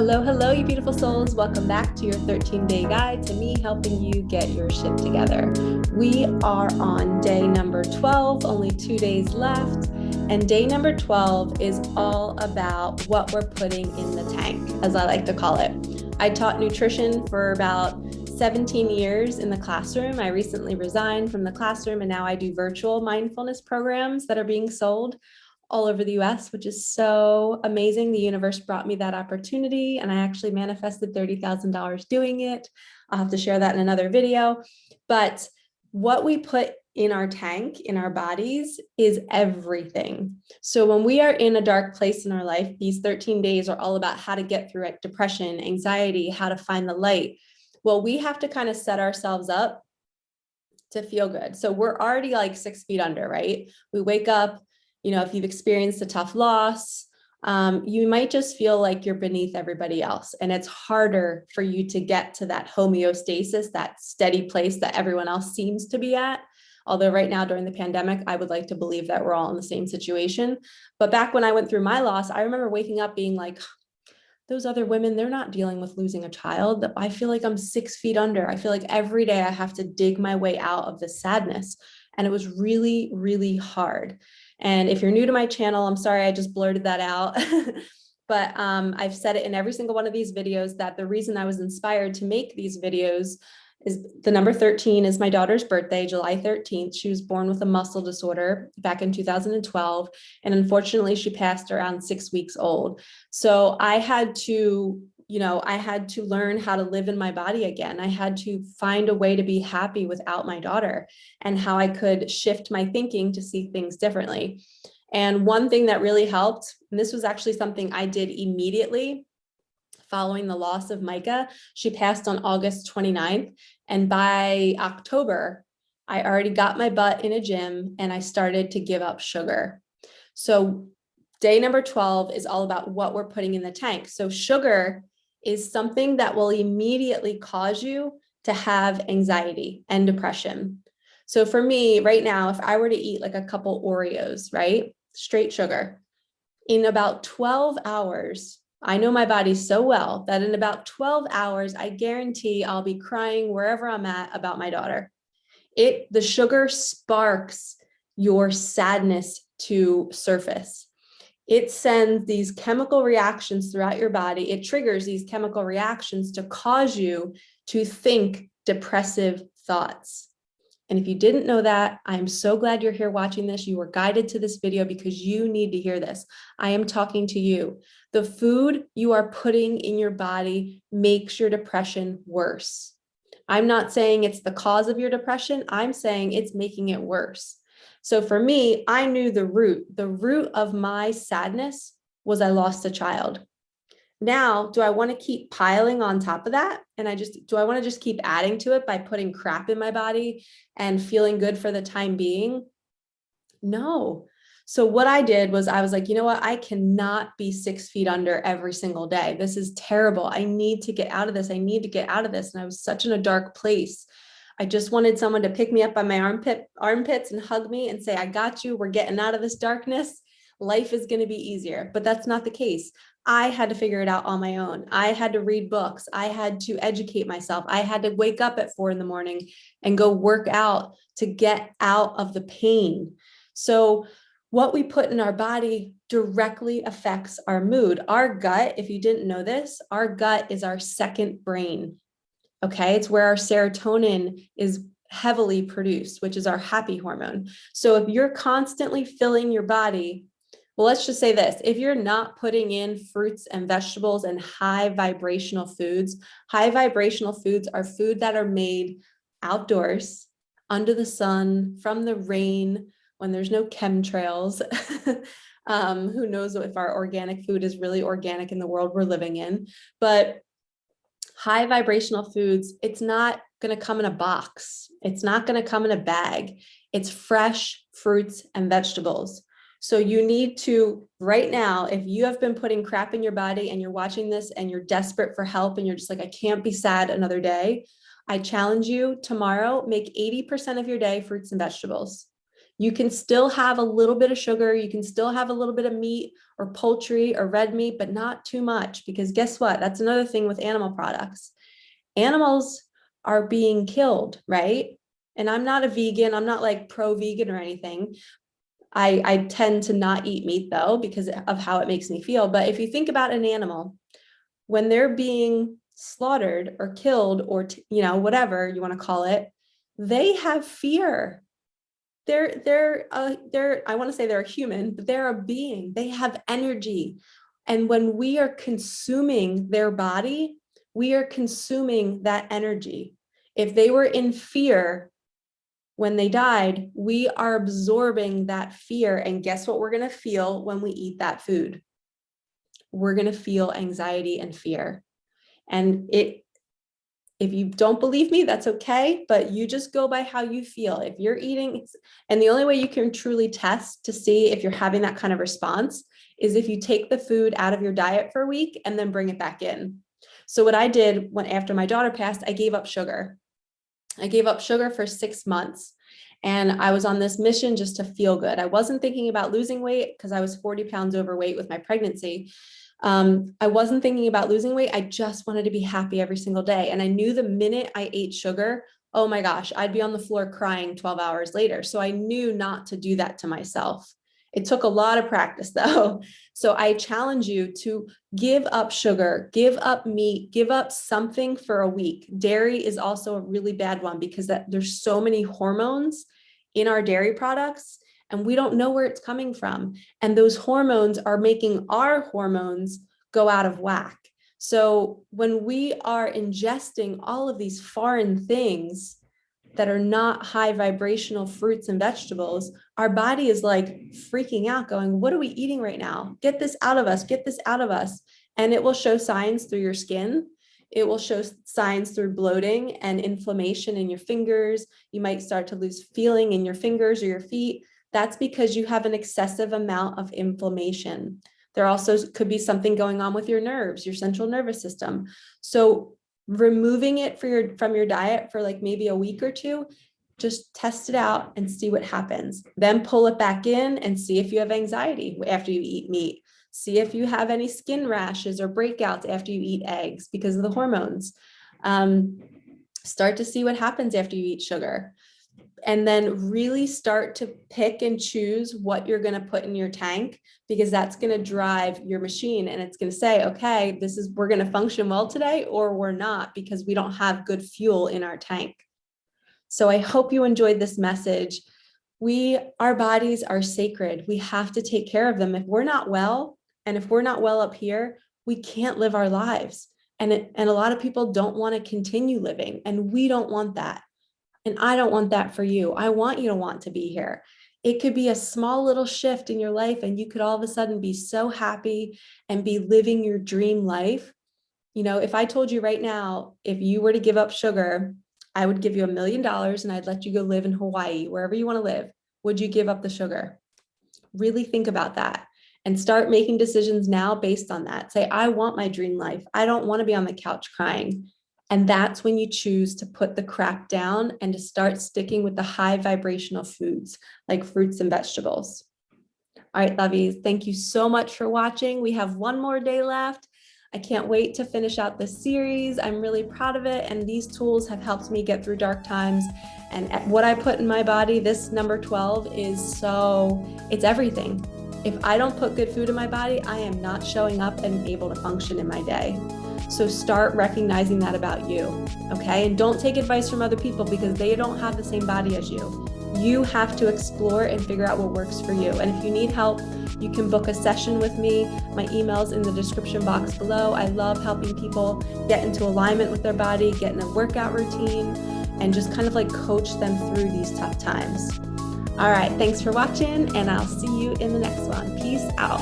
Hello, hello, you beautiful souls. Welcome back to your 13-day guide to me helping you get your shit together. We are on day number 12, only 2 days left. And day number 12 is all about what we're putting in the tank, as I like to call it. I taught nutrition for about 17 years in the classroom. I recently resigned from the classroom and now I do virtual mindfulness programs that are being sold all over the US, which is so amazing. The universe brought me that opportunity and I actually manifested $30,000 doing it. I'll have to share that in another video. But what we put in our tank, in our bodies, is everything. So when we are in a dark place in our life, these 13 days are all about how to get through it, depression, anxiety, how to find the light. Well, we have to kind of set ourselves up to feel good. So we're already like 6 feet under, right? We wake up, you know, if you've experienced a tough loss, you might just feel like you're beneath everybody else. And it's harder for you to get to that homeostasis, that steady place that everyone else seems to be at. Although right now during the pandemic, I would like to believe that we're all in the same situation. But back when I went through my loss, I remember waking up being like, those other women, they're not dealing with losing a child. I feel like I'm 6 feet under. I feel like every day I have to dig my way out of this sadness. And it was really, really hard. And if you're new to my channel, I'm sorry, I just blurted that out. But I've said it in every single one of these videos that the reason I was inspired to make these videos is the number 13 is my daughter's birthday, July 13th. She was born with a muscle disorder back in 2012. And unfortunately, she passed around 6 weeks old. So I had to, I had to learn how to live in my body again. I had to find a way to be happy without my daughter and how I could shift my thinking to see things differently. And one thing that really helped, and this was actually something I did immediately following the loss of Micah. She passed on August 29th. And by October, I already got my butt in a gym and I started to give up sugar. So day number 12 is all about what we're putting in the tank. So sugar is something that will immediately cause you to have anxiety and depression. So for me right now, if I were to eat like a couple Oreos, right? Straight sugar, in about 12 hours, I know my body so well that in about 12 hours, I guarantee I'll be crying wherever I'm at about my daughter. The sugar sparks your sadness to surface. It sends these chemical reactions throughout your body. It triggers these chemical reactions to cause you to think depressive thoughts. And if you didn't know that, I'm so glad you're here watching this. You were guided to this video because you need to hear this. I am talking to you. The food you are putting in your body makes your depression worse. I'm not saying it's the cause of your depression. I'm saying it's making it worse. So for me, I knew the root of my sadness was I lost a child. Now, do I want to keep piling on top of that? And do I want to just keep adding to it by putting crap in my body and feeling good for the time being? No. So what I did was I was like, you know what? I cannot be 6 feet under every single day. This is terrible. I need to get out of this. I need to get out of this. And I was such in a dark place. I just wanted someone to pick me up by my armpits and hug me and say, I got you. We're getting out of this darkness. Life is going to be easier. But that's not the case. I had to figure it out on my own. I had to read books. I had to educate myself. I had to wake up at 4 a.m. and go work out to get out of the pain. So what we put in our body directly affects our mood. Our gut, if you didn't know this, our gut is our second brain. Okay, it's where our serotonin is heavily produced, which is our happy hormone. So if you're constantly filling your body, well, let's just say this, if you're not putting in fruits and vegetables and high vibrational foods are food that are made outdoors, under the sun, from the rain, when there's no chemtrails. Who knows if our organic food is really organic in the world we're living in, but high vibrational foods, it's not going to come in a box. It's not going to come in a bag. It's fresh fruits and vegetables. So you need to, right now, if you have been putting crap in your body and you're watching this and you're desperate for help and you're just like, I can't be sad another day, I challenge you tomorrow, make 80% of your day fruits and vegetables. You can still have a little bit of sugar. You can still have a little bit of meat or poultry or red meat, but not too much, because guess what? That's another thing with animal products. Animals are being killed, right? And I'm not a vegan. I'm not like pro-vegan or anything. I tend to not eat meat though, because of how it makes me feel. But if you think about an animal, when they're being slaughtered or killed or, whatever you want to call it, they have fear. I want to say they're a human, but they're a being. They have energy. And when we are consuming their body, we are consuming that energy. If they were in fear when they died, we are absorbing that fear. And guess what we're going to feel when we eat that food? We're going to feel anxiety and fear. And if you don't believe me, that's okay, but you just go by how you feel. If you're eating, and the only way you can truly test to see if you're having that kind of response is if you take the food out of your diet for a week and then bring it back in. So what I did after my daughter passed, I gave up sugar. I gave up sugar for 6 months. And I was on this mission just to feel good. I wasn't thinking about losing weight because I was 40 pounds overweight with my pregnancy. I wasn't thinking about losing weight. I just wanted to be happy every single day. And I knew the minute I ate sugar, oh my gosh, I'd be on the floor crying 12 hours later. So I knew not to do that to myself. It took a lot of practice though. So I challenge you to give up sugar, give up meat, give up something for a week. Dairy is also a really bad one because there's so many hormones in our dairy products and we don't know where it's coming from. And those hormones are making our hormones go out of whack. So when we are ingesting all of these foreign things that are not high vibrational fruits and vegetables, our body is like freaking out going, what are we eating right now? Get this out of us, get this out of us. And it will show signs through your skin. It will show signs through bloating and inflammation in your fingers. You might start to lose feeling in your fingers or your feet. That's because you have an excessive amount of inflammation. There also could be something going on with your nerves, your central nervous system. So removing it from your diet for like maybe a week or two, just test it out and see what happens. Then pull it back in and see if you have anxiety after you eat meat. See if you have any skin rashes or breakouts after you eat eggs because of the hormones. Start to see what happens after you eat sugar. And then really start to pick and choose what you're going to put in your tank, because that's going to drive your machine. And it's going to say, okay, we're going to function well today, or we're not, because we don't have good fuel in our tank. So I hope you enjoyed this message. Our bodies are sacred. We have to take care of them. If we're not well, and if we're not well up here, we can't live our lives. And a lot of people don't want to continue living, and we don't want that. And I don't want that for you. I want you to want to be here. It could be a small little shift in your life, and you could all of a sudden be so happy and be living your dream life. If I told you right now, if you were to give up sugar, I would give you $1 million and I'd let you go live in Hawaii, wherever you want to live. Would you give up the sugar? Really think about that and start making decisions now based on that. Say, I want my dream life. I don't want to be on the couch crying. And that's when you choose to put the crap down and to start sticking with the high vibrational foods like fruits and vegetables. All right, lovies, thank you so much for watching. We have one more day left. I can't wait to finish out this series. I'm really proud of it. And these tools have helped me get through dark times. And what I put in my body, this number 12 it's everything. If I don't put good food in my body, I am not showing up and able to function in my day. So start recognizing that about you, okay? And don't take advice from other people because they don't have the same body as you. You have to explore and figure out what works for you. And if you need help, you can book a session with me. My email's in the description box below. I love helping people get into alignment with their body, get in a workout routine, and just kind of like coach them through these tough times. All right, thanks for watching, and I'll see you in the next one. Peace out.